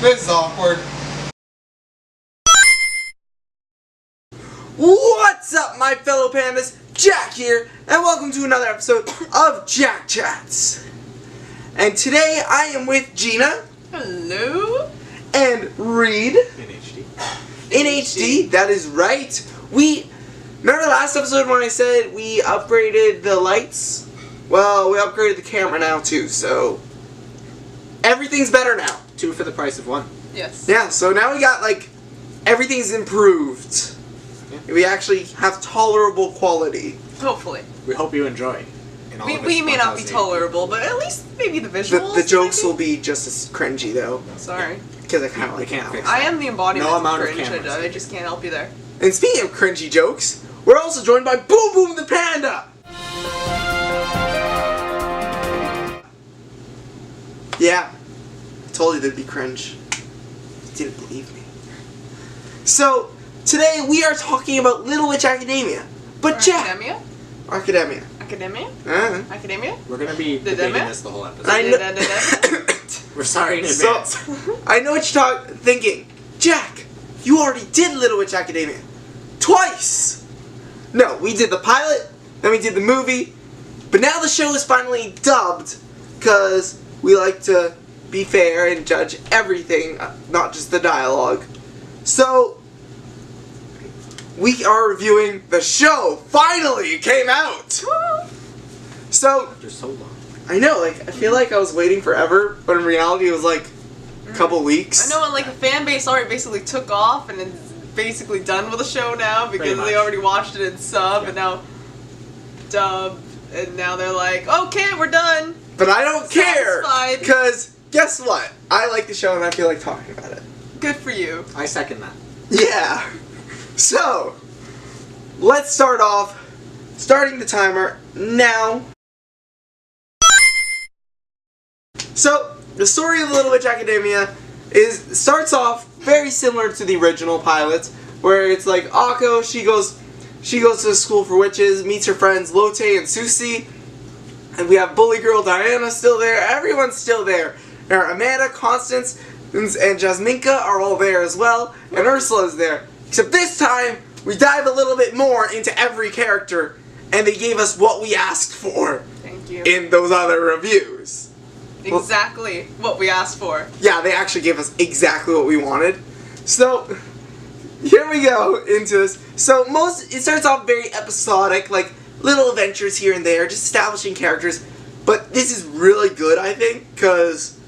this is awkward. What's up, my fellow pandas? Jack here, and welcome to another episode of Jack Chats. And today I am with Gina. Hello. And Reed. In HD, that is right. Remember the last episode when I said we upgraded the lights? Well, we upgraded the camera now too, so everything's better now. 2 for the price of 1. Yes. Yeah, so now we got everything's improved. Yeah. We actually have tolerable quality. Hopefully. We hope you enjoy. We may not be tolerable, but at least maybe the visuals. The jokes will be just as cringy though. Sorry. Because I kind of like can't fix I am the embodiment of cringe. cameras. I just can't help you there. And speaking of cringy jokes, we're also joined by Boom Boom the Panda! Yeah, I told you there'd be cringe. You didn't believe me. So, today we are talking about Little Witch Academia. But Jack... Academia? Academia. Academia? Academia? We're going to be debating this the whole episode. I know. We're sorry in advance. I know what you're thinking. Jack, you already did Little Witch Academia. Twice! No, we did the pilot, then we did the movie, but now the show is finally dubbed, because we like to be fair and judge everything, not just the dialogue. So, we are reviewing the show. Finally, it came out! So, After so long. I know, I feel like I was waiting forever, but in reality it was a couple weeks. I know, and the fan base already basically took off, and it's basically done with the show now because they already watched it in sub, and now dub, and now they're like, okay, we're done. But I don't care, Satisfied. because guess what? I like the show and I feel like talking about it. Good for you. I second that. Yeah. So, let's start off, starting the timer now. So, the story of Little Witch Academia starts off very similar to the original pilot, where it's Akko, she goes to school for witches, meets her friends Lotte and Susie, and we have Bully Girl Diana still there, everyone's still there. Now, Amanda, Constance, and Jasminka are all there as well, and Ursula's there. Except this time, we dive a little bit more into every character, and they gave us what we asked for. Thank you. In those other reviews. Exactly what we asked for. Yeah, they actually gave us exactly what we wanted. So, here we go into this. So, it starts off very episodic, little adventures here and there, just establishing characters. But this is really good, I think, because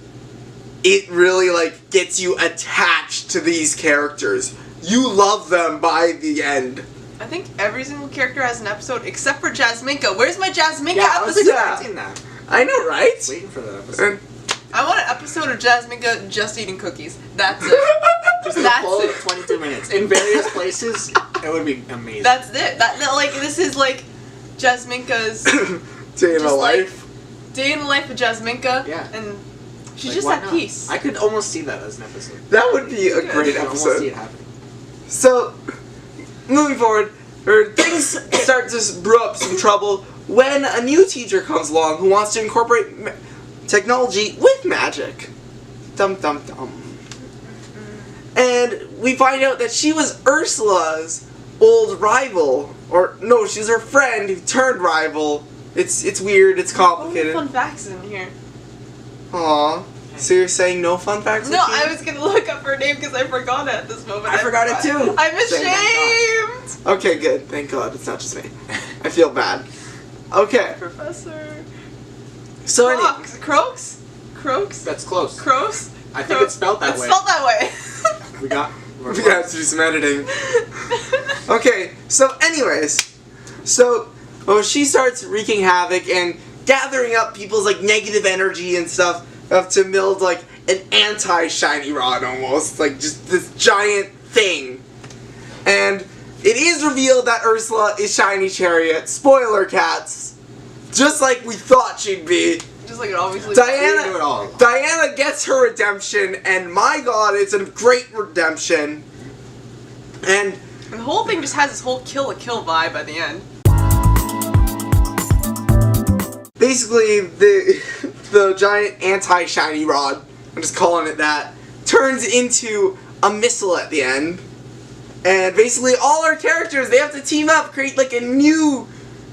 it really, gets you attached to these characters. You love them by the end. I think every single character has an episode except for Jasminka. Where's my Jasminka I was episode? expecting that. I know, right? Waiting for that episode. I want an episode of Jasminka just eating cookies. That's it. Just the That's full it. 22 minutes. In various places, it would be amazing. That's it. This is Jasminka's Day in the just, life. Day in the life of Jasminka. Yeah. And she's why just at not? peace. I could almost see that as an episode. That would be a great I could almost see episode. it happening. So, moving forward, things start to brew up some trouble when a new teacher comes along who wants to incorporate technology with magic. Dum dum dum. And we find out that she was Ursula's old rival. Or, no, she's her friend who turned rival. It's weird, it's complicated. Fun facts in here. Aw. So you're saying no fun facts? No, I was gonna look up her name because I forgot it at this moment. I forgot it too. I'm ashamed! Okay, good. Thank God. It's not just me. I feel bad. Okay. Professor... So anyway. Croaks? Croaks? That's close. Croaks? I think it's spelled that way. It's spelled that way. We got to do some editing. Okay, so anyways. She starts wreaking havoc and gathering up people's negative energy and stuff to build an anti-shiny rod almost. Just this giant thing. And it is revealed that Ursula is Shiny Chariot. Spoiler, cats. Just like we thought she'd be. Just like it always looks. Diana gets her redemption, and my God, it's a great redemption. And the whole thing just has this whole kill a kill vibe at the end. Basically, the giant anti-shiny rod, I'm just calling it that, turns into a missile at the end. And basically all our characters, they have to team up, create like a new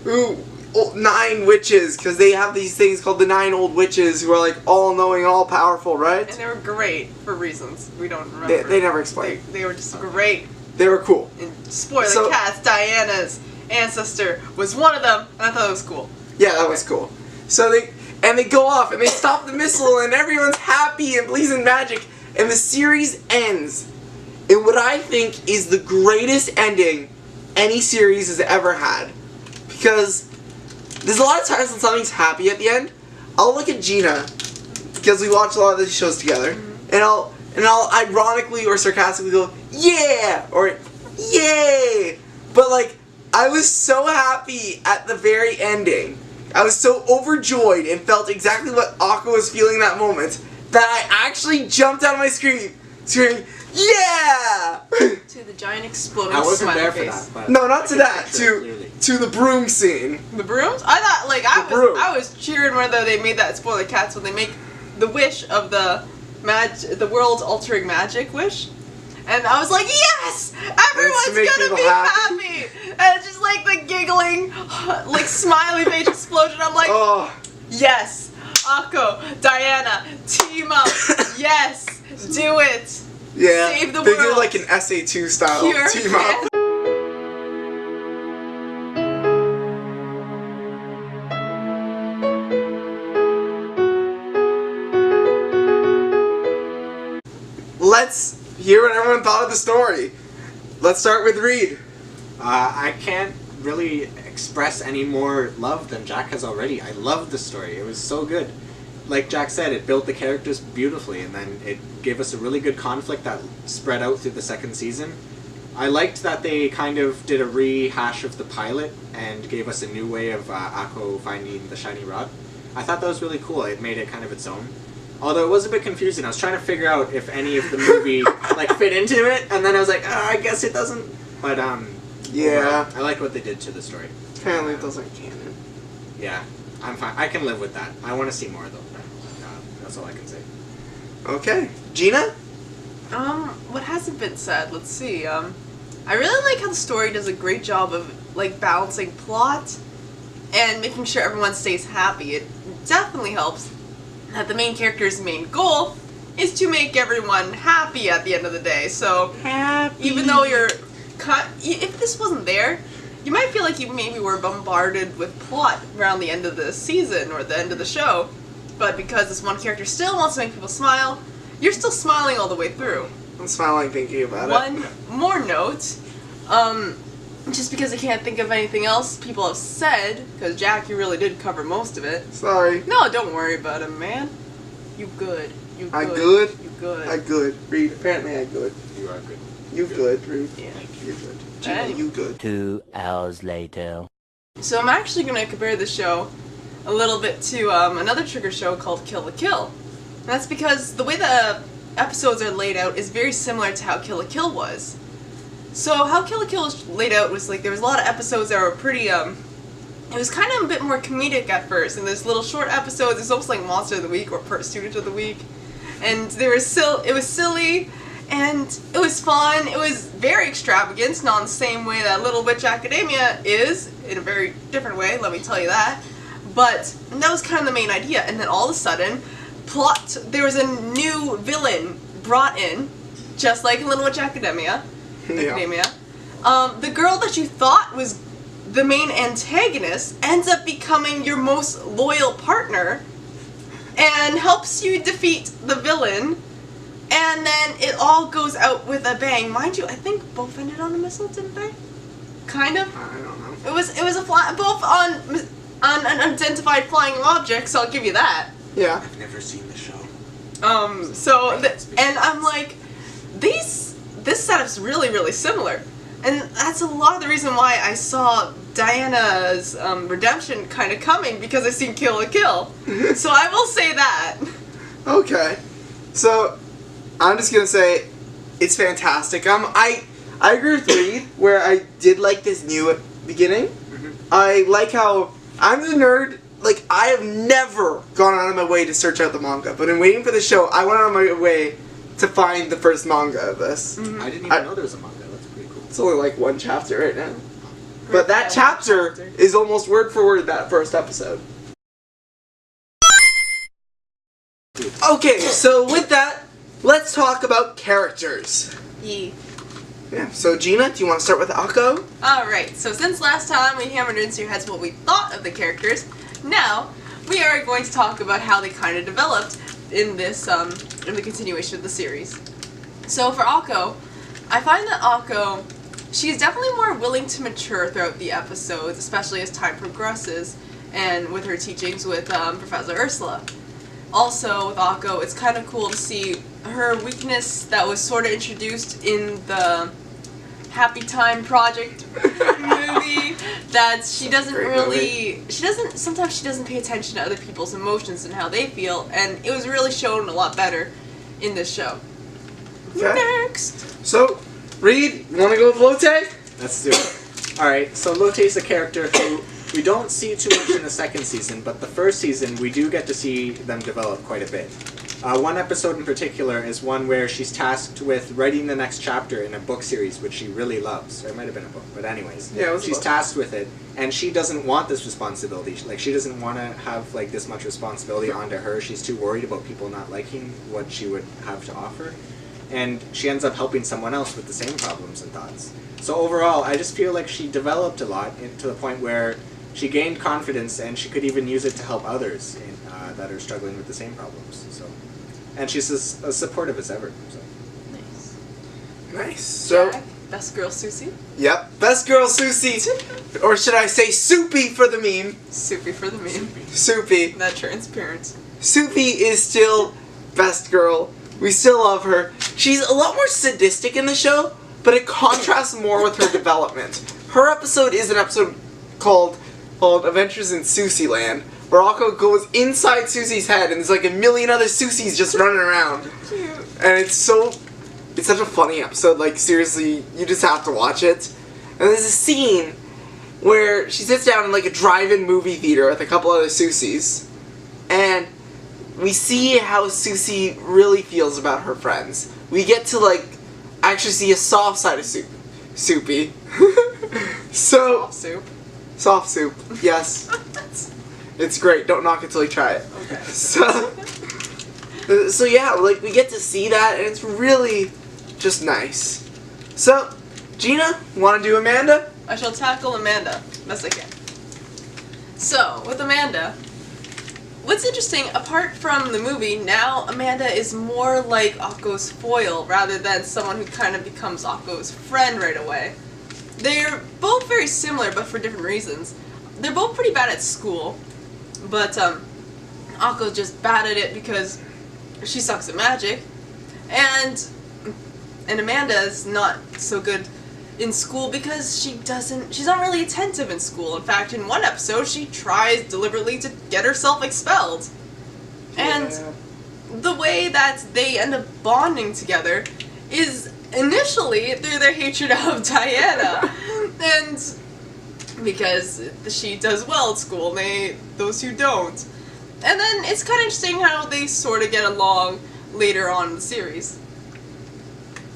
9 witches, because they have these things called the 9 old witches who are like all-knowing, all-powerful, right? And they were great for reasons we don't remember. They never explained. They were just great. They were cool. And spoiler cast, Diana's ancestor was one of them, and I thought it was cool. Yeah, that was cool. So they go off and they stop the missile and everyone's happy and believes in magic, and the series ends in what I think is the greatest ending any series has ever had. Because there's a lot of times when something's happy at the end, I'll look at Gina, because we watch a lot of these shows together, and I'll ironically or sarcastically go, yeah, or yay. But like, I was so happy at the very ending. I was so overjoyed and felt exactly what Akko was feeling that moment that I actually jumped out of my screaming, yeah! To the giant exploding I wasn't smiley there face. for that, but No, not to that. clearly. To the broom scene. The brooms? I thought, like, broom. I was cheering whether they made that spoiler cats when they make the wish of the world's altering magic wish. And I was like, yes! Everyone's make gonna people be happy. happy! And it's just like the giggling, like, smiley face explosion. I'm like, Oh, yes! Akko, Diana, team up! Yes! Do it! yeah. Save the they world. do like an SA2 style Pure team up. Let's hear what everyone thought of the story. Let's start with Reed. I can't really express any more love than Jack has already. I loved the story. It was so good. Like Jack said, it built the characters beautifully, and then it gave us a really good conflict that spread out through the second season. I liked that they kind of did a rehash of the pilot and gave us a new way of Akko finding the shiny rod. I thought that was really cool. It made it kind of its own. Although it was a bit confusing. I was trying to figure out if any of the movie like fit into it, and then I was like, I guess it doesn't. But Yeah. overall, I like what they did to the story. Apparently it doesn't canon. Yeah, I'm fine. I can live with that. I want to see more though. That's all I can say. Okay. Gina? What hasn't been said? Let's see. I really like how the story does a great job of, like, balancing plot and making sure everyone stays happy. It definitely helps that the main character's main goal is to make everyone happy at the end of the day. So, even though if this wasn't there, you might feel like you maybe were bombarded with plot around the end of the season or the end of the show. But because this one character still wants to make people smile, you're still smiling all the way through. I'm smiling thinking about it. One more note, just because I can't think of anything else people have said, because Jack, you really did cover most of it. Sorry. No, don't worry about him, man. You good. You good. I good? You good. I good. Reed, apparently I good. You are good. You good, Reed. Yeah. You good. Gina, Anyway. you good. 2 hours later. So I'm actually going to compare this show a little bit to another trigger show called Kill la Kill. And that's because the way the episodes are laid out is very similar to how Kill la Kill was. So how Kill la Kill was laid out was like there was a lot of episodes that were pretty it was kind of a bit more comedic at first, and there's little short episodes. It's almost like Monster of the Week or Student of the Week, and it was silly, and it was fun. It was very extravagant, not in the same way that Little Witch Academia is, in a very different way. Let me tell you that. But that was kind of the main idea, and then all of a sudden, there was a new villain brought in, just like in Little Witch Academia. The girl that you thought was the main antagonist ends up becoming your most loyal partner and helps you defeat the villain, and then it all goes out with a bang. Mind you, I think both ended on a missile, didn't they? Kind of. I don't know. It was both on an unidentified flying object, so I'll give you that. Yeah. I've never seen the show. And I'm like, this setup's really, really similar. And that's a lot of the reason why I saw Diana's redemption kind of coming, because I seen Kill la Kill. So I will say that. Okay. So, I'm just gonna say, it's fantastic. I agree with Reed, where I did like this new beginning. Mm-hmm. I like how, I'm the nerd, like, I have never gone out of my way to search out the manga, but in waiting for the show, I went out of my way to find the first manga of this. Mhm. I didn't even know there was a manga. That's pretty cool. It's only like one chapter right now. But that Yeah, chapter one chapter. is almost word for word that first episode. Okay, so with that, let's talk about characters. Yeah. Yeah, so Gina, do you want to start with Akko? Alright, so since last time we hammered into your heads what we thought of the characters, now we are going to talk about how they kind of developed in this, in the continuation of the series. So for Akko, I find that Akko, she's definitely more willing to mature throughout the episodes, especially as time progresses, and with her teachings with Professor Ursula. Also, with Akko, it's kind of cool to see her weakness that was sort of introduced in the Happy Time Project movie, that she doesn't Great sometimes she doesn't pay attention to other people's emotions and how they feel, and it was really shown a lot better in this show. Okay. Next! So, Reed, you want to go with Lotte? Let's do it. Alright, so Lotte's a character who we don't see too much in the second season, but the first season we do get to see them develop quite a bit. One episode in particular is one where she's tasked with writing the next chapter in a book series, which she really loves. Or it might have been a book, but anyways. Yeah, it was a she's book. tasked with it, and she doesn't want this responsibility. Like, she doesn't want to have, like, this much responsibility onto her. She's too worried about people not liking what she would have to offer. And she ends up helping someone else with the same problems and thoughts. So overall, I just feel like she developed a lot to the point where she gained confidence, and she could even use it to help others that are struggling with the same problems. So, and she's as supportive as ever. So. Nice. Nice. So, Jack, best girl Susie. yep, best girl Susie, or should I say Soupy for the meme? Soupy for the meme. Soupy. That transparent. Soupy is still best girl. We still love her. She's a lot more sadistic in the show, but it contrasts more with her development. Her episode is an episode called Adventures in Susie Land, where Akko goes inside Susie's head and there's like a million other Susies just running around. Cute. And it's such a funny episode, like seriously, you just have to watch it. And there's a scene where she sits down in like a drive-in movie theater with a couple other Susies, and we see how Susie really feels about her friends. We get to like actually see a soft side of Soupy. So Soft soup. soft soup, yes. It's great. Don't knock it till you try it. Okay. So yeah, like we get to see that, and it's really just nice. So, Gina, want to do Amanda? I shall tackle Amanda best I can. So, with Amanda, what's interesting, apart from the movie, now Amanda is more like Akko's foil rather than someone who kind of becomes Akko's friend right away. They're both very similar, but for different reasons. They're both pretty bad at school, but Akko's just bad at it because she sucks at magic, and Amanda's not so good in school because she's not really attentive in school. In fact, in one episode, she tries deliberately to get herself expelled. And the way that they end up bonding together is initially through their hatred of Diana. And because she does well at school, those who don't. And then it's kind of interesting how they sort of get along later on in the series.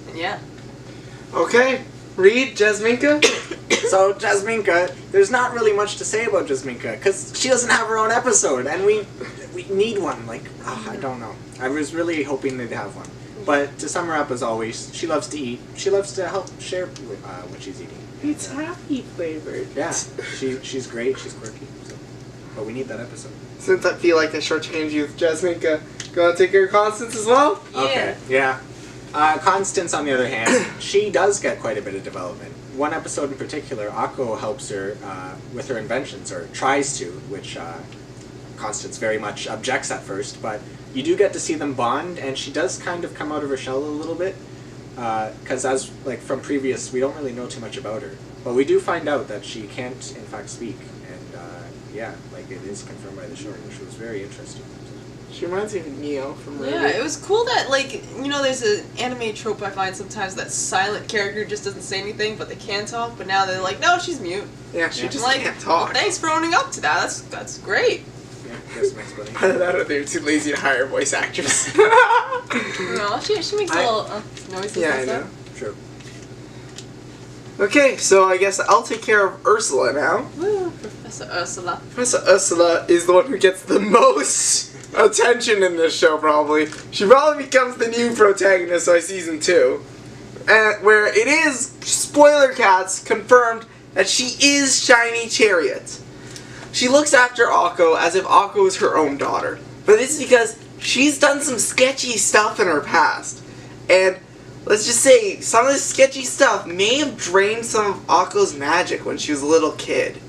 And yeah. Okay, Reed, Jasminka? So Jasminka, there's not really much to say about Jasminka because she doesn't have her own episode, and we need one. Like, I don't know. I was really hoping they'd have one. But to sum her up, as always, she loves to eat. She loves to help share what she's eating. It's happy flavored. Yeah, she's great. She's quirky. So. But we need that episode. Since I feel like I shortchanged you with Jasminka, gonna take care of Constance as well? Okay, yeah. Constance, on the other hand, she does get quite a bit of development. One episode in particular, Akko helps her with her inventions, or tries to, which Constance very much objects at first, but you do get to see them bond, and she does kind of come out of her shell a little bit, because as, like, from previous, we don't really know too much about her. But we do find out that she can't, in fact, speak, and yeah, like, it is confirmed by the show, which was very interesting. She reminds me of Neo from Ruby. Yeah, it was cool that, like, you know, there's an anime trope I find sometimes that silent character just doesn't say anything, but they can talk, but now they're like, no, she's mute. Yeah, she Yeah. just Like, can't well, talk. thanks for owning up to that. That's great. Yeah, that's my explanation. I don't know, they're too lazy to hire a voice actress. No, she makes a little noises Yeah, and I know. stuff. True. Okay, so I guess I'll take care of Ursula now. Woo, Professor Ursula. Professor Ursula is the one who gets the most attention in this show, probably. She probably becomes the new protagonist by season 2. Where it is, spoiler cats, confirmed that she is Shiny Chariot. She looks after Akko as if Akko is her own daughter. But this is because she's done some sketchy stuff in her past. And let's just say, some of this sketchy stuff may have drained some of Akko's magic when she was a little kid.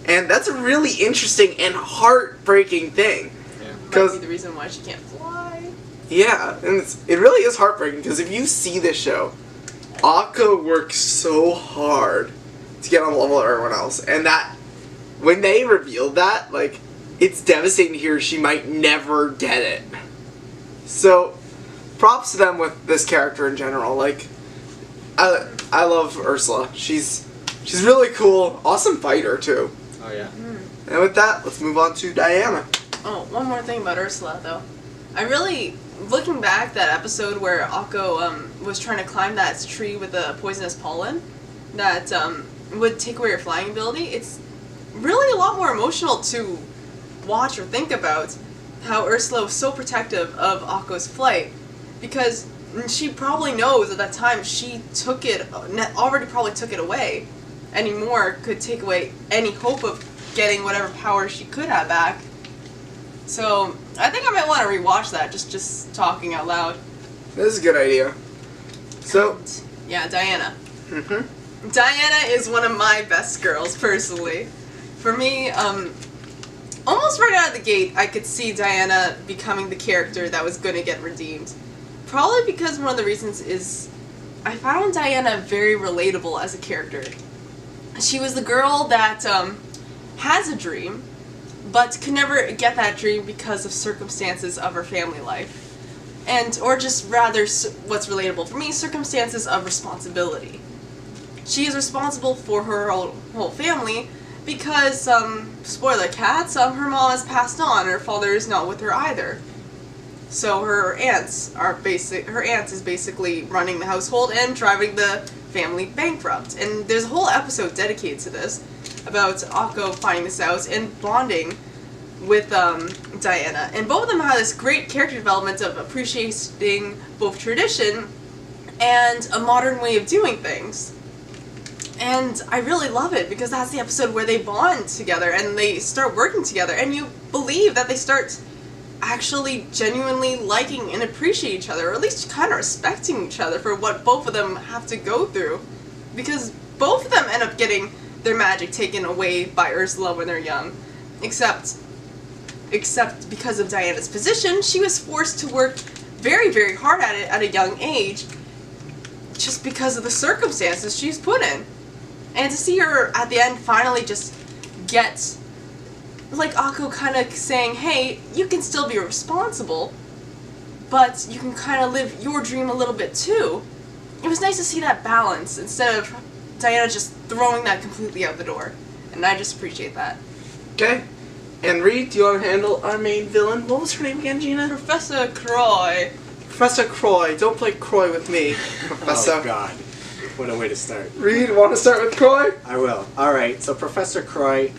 And that's a really interesting and heartbreaking thing. Might be the reason why she can't fly. Yeah, and it really is heartbreaking because if you see this show, Akko works so hard to get on the level of everyone else, and that when they revealed that, like, it's devastating to hear she might never get it. So, props to them with this character in general. Like, I love Ursula. She's really cool, awesome fighter too. Oh yeah. And with that, let's move on to Diana. Oh, one more thing about Ursula, though. I really, looking back, that episode where Akko was trying to climb that tree with the poisonous pollen that would take away your flying ability, it's really a lot more emotional to watch or think about how Ursula was so protective of Akko's flight, because she probably knows at that time she took it, already probably took it away. Any more could take away any hope of getting whatever power she could have back. So, I think I might want to rewatch that, just talking out loud. This is a good idea. So, Yeah, Diana. Diana is one of my best girls, personally. For me, almost right out of the gate, I could see Diana becoming the character that was going to get redeemed. Probably because one of the reasons is I found Diana very relatable as a character. She was the girl that has a dream, but could never get that dream because of circumstances of her family life. Or just rather, what's relatable for me, circumstances of responsibility. She is responsible for her whole family because, spoiler cats, her mom has passed on, her father is not with her either. So her aunts is basically running the household and driving the family bankrupt. And there's a whole episode dedicated to this, about Akko finding this out and bonding with Diana. And both of them have this great character development of appreciating both tradition and a modern way of doing things. And I really love it because that's the episode where they bond together and they start working together, and you believe that they start actually genuinely liking and appreciate each other, or at least kind of respecting each other for what both of them have to go through. Because both of them end up getting their magic taken away by Ursula when they're young. Except because of Diana's position, she was forced to work very, very hard at it at a young age just because of the circumstances she's put in. And to see her at the end finally just get, like Akko kind of saying, hey, you can still be responsible, but you can kind of live your dream a little bit too. It was nice to see that balance instead of Diana just throwing that completely out the door. And I just appreciate that. okay. And Reed, do you want to handle our main villain? What was her name again, Gina? Professor Croy. Professor Croy. Don't play Croy with me, Professor. Oh god. What a way to start. Reed, want to start with Croy? I will. Alright, so Professor Croy,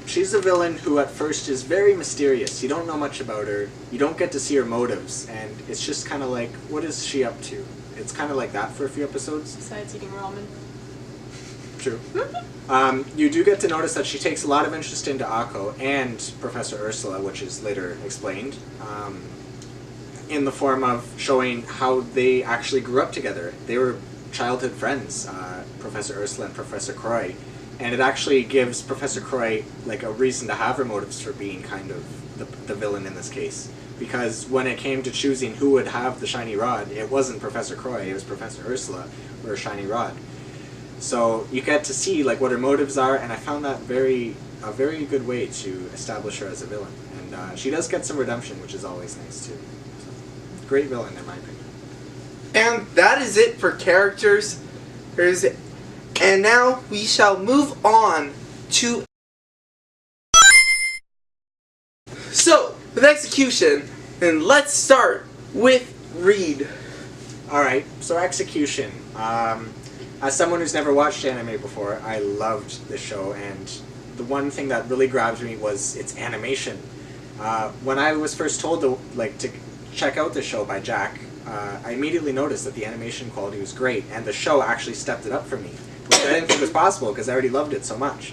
she's a villain who at first is very mysterious. You don't know much about her, you don't get to see her motives, and it's just kind of like, what is she up to? It's kind of like that for a few episodes. Besides eating ramen. True. You do get to notice that she takes a lot of interest into Akko and Professor Ursula, which is later explained, in the form of showing how they actually grew up together. They were childhood friends, Professor Ursula and Professor Croy, and it actually gives Professor Croy like a reason to have her motives for being kind of the villain in this case. Because when it came to choosing who would have the shiny rod, it wasn't Professor Croy, it was Professor Ursula with her shiny rod. So you get to see like what her motives are, and I found that a very good way to establish her as a villain. And she does get some redemption, which is always nice too. So, great villain in my opinion. And that is it for characters. And now we shall move on to... So, with execution, and let's start with Reed. Alright, so Execution. As someone who's never watched anime before, I loved this show, and the one thing that really grabbed me was its animation. When I was first told to check out the show by Jack, I immediately noticed that the animation quality was great, and the show actually stepped it up for me, which I didn't think was possible because I already loved it so much.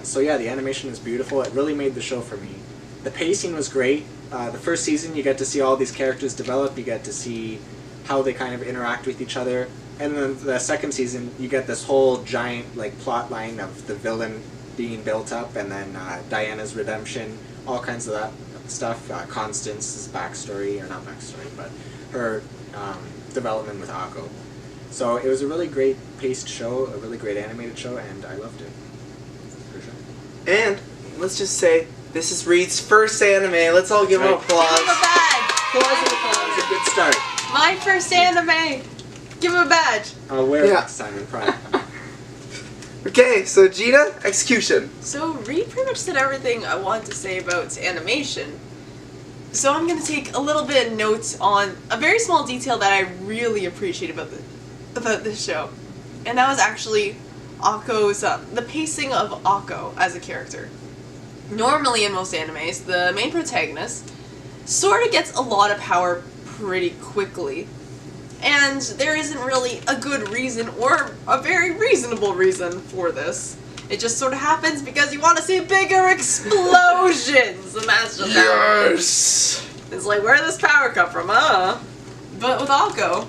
So yeah, the animation is beautiful. It really made the show for me. The pacing was great. The first season, you get to see all these characters develop. You get to see how they kind of interact with each other. And then the second season, you get this whole giant plot line of the villain being built up, and then Diana's redemption, all kinds of that stuff. Constance's backstory, or not backstory, but her development with Akko. So it was a really great paced show, a really great animated show, and I loved it. For sure. And let's just say this is Reed's first anime. Let's all give him applause. Give him a badge! That was a good start. My first anime! Give him a badge! I'll wear it next time in pride. Okay, so Gina, Execution. So Reed pretty much said everything I wanted to say about animation. So I'm going to take a little bit of notes on a very small detail that I really appreciate about this show. And that was actually Akko's, the pacing of Akko as a character. Normally in most animes, the main protagonist sort of gets a lot of power pretty quickly. And there isn't really a good reason or a very reasonable reason for this. It just sort of happens because you want to see bigger explosions. And that's just Yes! It's like, where did this power come from, huh? But with Akko,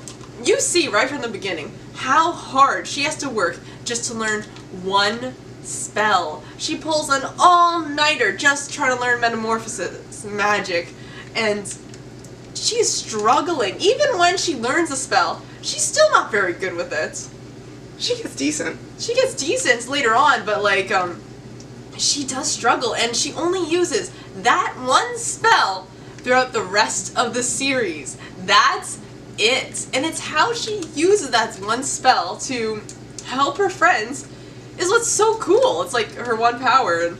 you see right from the beginning how hard she has to work just to learn one spell. She pulls an all-nighter just trying to learn Metamorphosis magic, and she's struggling. Even when she learns a spell, she's still not very good with it. She gets decent. She gets decent later on, but she does struggle, and she only uses that one spell throughout the rest of the series. That's it. And it's how she uses that one spell to help her friends is what's so cool. It's like her one power, and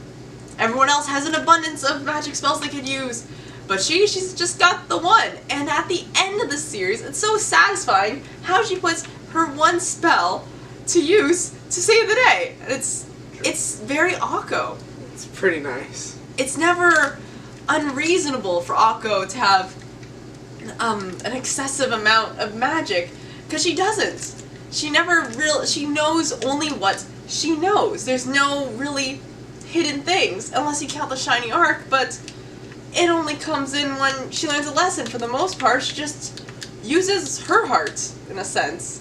everyone else has an abundance of magic spells they could use. But she's just got the one. And at the end of the series, it's so satisfying how she puts her one spell to use to save the day. And it's very Akko. It's pretty nice. It's never unreasonable for Akko to have an excessive amount of magic, because she doesn't. She knows only what she knows. There's no really hidden things, unless you count the shiny arc, but it only comes in when she learns a lesson. For the most part, she just uses her heart, in a sense.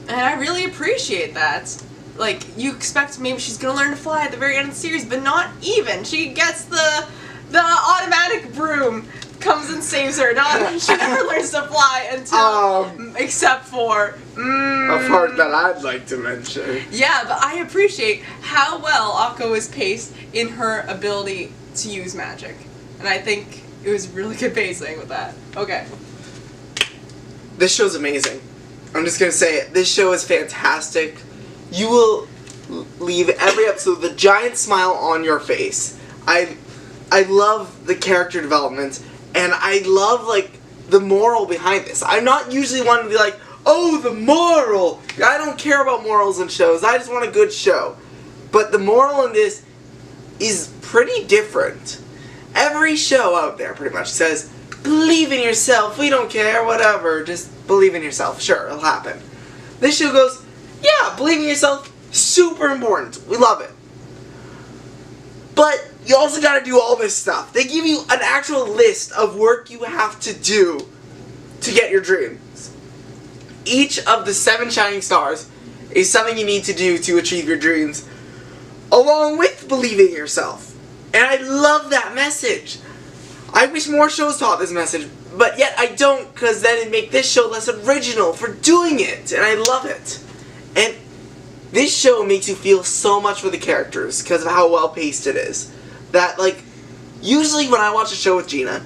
And I really appreciate that. Like, you expect maybe she's gonna learn to fly at the very end of the series, but not even. She gets the automatic broom, comes and saves her. She never learns to fly until, except for, a part that I'd like to mention. Yeah, but I appreciate how well Akko is paced in her ability to use magic. And I think it was really good pacing with that. Okay. This show's amazing. I'm just gonna say it. This show is fantastic. You will leave every episode with a giant smile on your face. I love the character development, and I love the moral behind this. I'm not usually one to be like, oh, the moral. I don't care about morals in shows. I just want a good show. But the moral in this is pretty different. Every show out there pretty much says, believe in yourself, we don't care, whatever, just believe in yourself, sure, it'll happen. This show goes, yeah, believe in yourself, super important, we love it. But you also gotta do all this stuff. They give you an actual list of work you have to do to get your dreams. Each of the 7 shining stars is something you need to do to achieve your dreams, along with believing in yourself. And I love that message. I wish more shows taught this message, but yet I don't, because then it'd make this show less original for doing it, and I love it. And this show makes you feel so much for the characters because of how well paced it is. That, usually when I watch a show with Gina,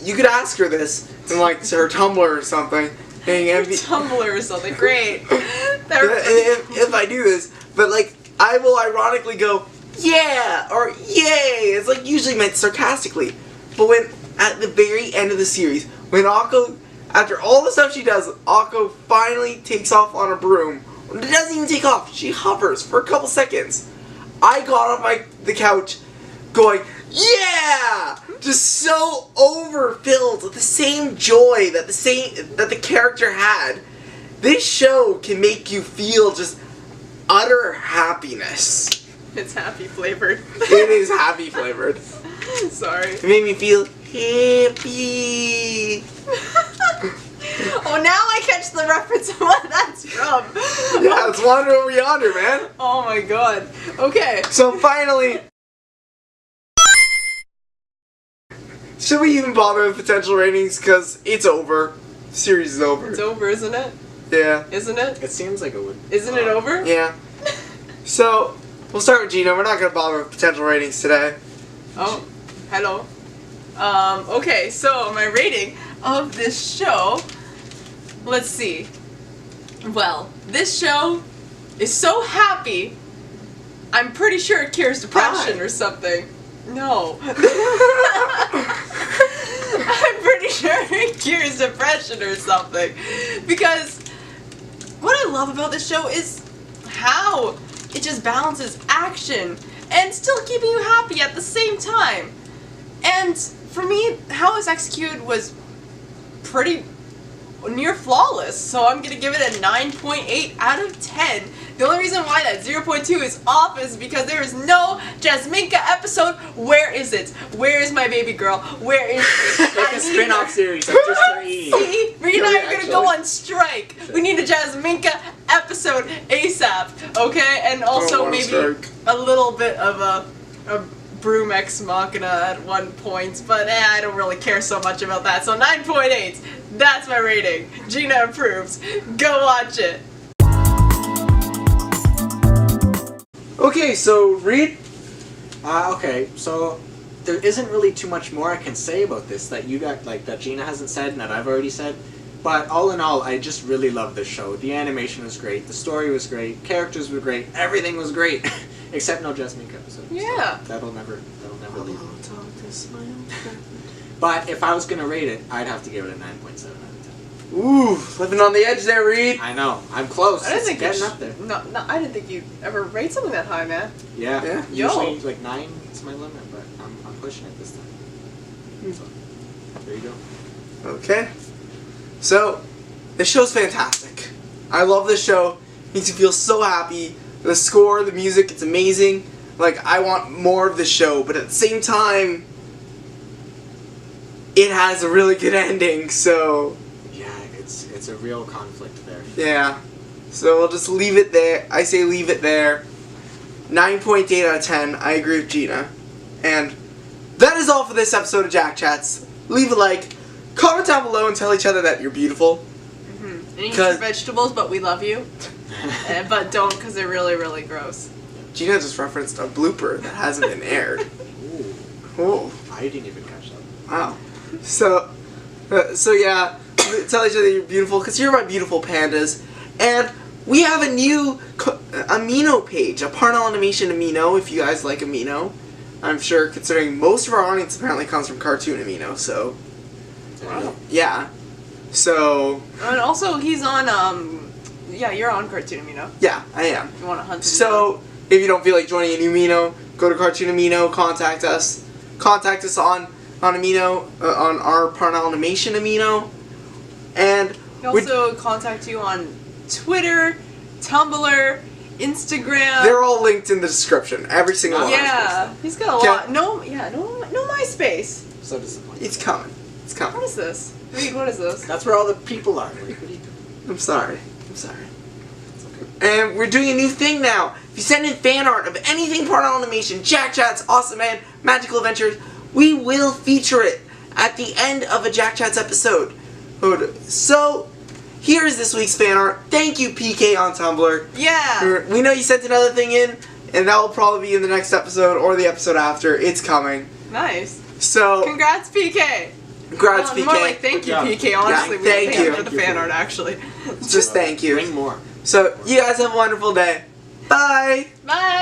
you could ask her this in, her Tumblr or something. Tumblr or something, great. if I do this, but, I will ironically go, yeah, or yay. It's usually meant sarcastically. But when, at the very end of the series, when Akko, after all the stuff she does, Akko finally takes off on a broom. It doesn't even take off. She hovers for a couple seconds. I got off the couch going, yeah! Just so overfilled with the same joy that the character had. This show can make you feel just utter happiness. It's happy flavored. It is happy flavored. Sorry. It made me feel happy. Oh, now I catch the reference of what that's from. Yeah, it's Wander Over Yonder, man. Oh my god. Okay. So finally, should we even bother with potential ratings? Because it's over. The series is over. It's over, isn't it? Yeah. Isn't it? It seems like it would. Isn't it over? Yeah. So, we'll start with Gina. We're not going to bother with potential ratings today. Oh, hello. Okay, so my rating of this show, let's see. Well, this show is so happy, I'm pretty sure it cures depression or something. No. I'm pretty sure it cures depression or something. Because what I love about this show is how it just balances action and still keeping you happy at the same time. And for me, how it's executed was pretty near flawless, so I'm gonna give it a 9.8 out of 10. The only reason why that 0.2 is off is because there is no Jasminka episode. Where is it? Where is my baby girl? Where is she? Like a spin-off series of just her eating. See? Rita and I are gonna go on strike. We need a Jasminka episode ASAP, okay? And also on maybe strike. a little bit of a Broom Ex Machina at one point, but I don't really care so much about that. So 9.8, that's my rating. Gina approves. Go watch it. Okay, so read. Okay, so there isn't really too much more I can say about this that you got, like, that Gina hasn't said and that I've already said. But all in all, I just really love this show. The animation was great, the story was great, characters were great, everything was great, except no Jasmine episode. Yeah. So that'll never leave. But if I was gonna rate it, I'd have to give it a 9.7 out of 10. Ooh, living on the edge there, Reed. I know, I'm close. I didn't It's think getting you up there. No, I didn't think you'd ever rate something that high, man. Yeah, Yeah. usually like 9 is my limit, but I'm pushing it this time. So, there you go. Okay. So, this show's fantastic. I love this show. It makes you feel so happy. The score, the music, it's amazing. Like, I want more of the show, but at the same time, it has a really good ending, so Yeah, it's a real conflict there. yeah. So we'll just leave it there. I say leave it there. 9.8 out of 10. I agree with Gina. And that is all for this episode of Jack Chats. Leave a like, comment down below and tell each other that you're beautiful. And eat your vegetables, but we love you. But don't, because they're really, really gross. Gina just referenced a blooper that hasn't been aired. Ooh, Oh, I didn't even catch that. wow. So yeah, tell each other you're beautiful, because you're my beautiful pandas. And we have a new Amino page, a Parnell Animation Amino, if you guys like Amino. I'm sure, considering most of our audience apparently comes from Cartoon Amino, so Wow. yeah. So And also, he's on, yeah, you're on Cartoon Amino. yeah, I am. If you want to hunt him So if you don't feel like joining a new Amino, go to Cartoon Amino, contact us. Contact us on Amino, on our Parnell Animation Amino. And down. He also contact you on Twitter, Tumblr, Instagram. they're all linked in the description. Every single one. Yeah, he's got a Okay. lot. No MySpace. So disappointed. It's coming. It's What coming. is this? Reed, what is this? That's where all the people are. Like, what are you doing? I'm sorry. And we're doing a new thing now. If you send in fan art of anything Parnell Animation, Jack Chats, Awesome Man, Magical Adventures, we will feature it at the end of a Jack Chats episode. So, here is this week's fan art. Thank you, PK on Tumblr. Yeah. We know you sent another thing in, and that will probably be in the next episode or the episode after. It's coming. Nice. So, Congrats, PK. congrats, PK. More like thank you, Good job. PK. Honestly, Yeah, we thank thank you. for the fan art, actually. Just thank you. Bring more. So, you guys have a wonderful day. Bye. Bye.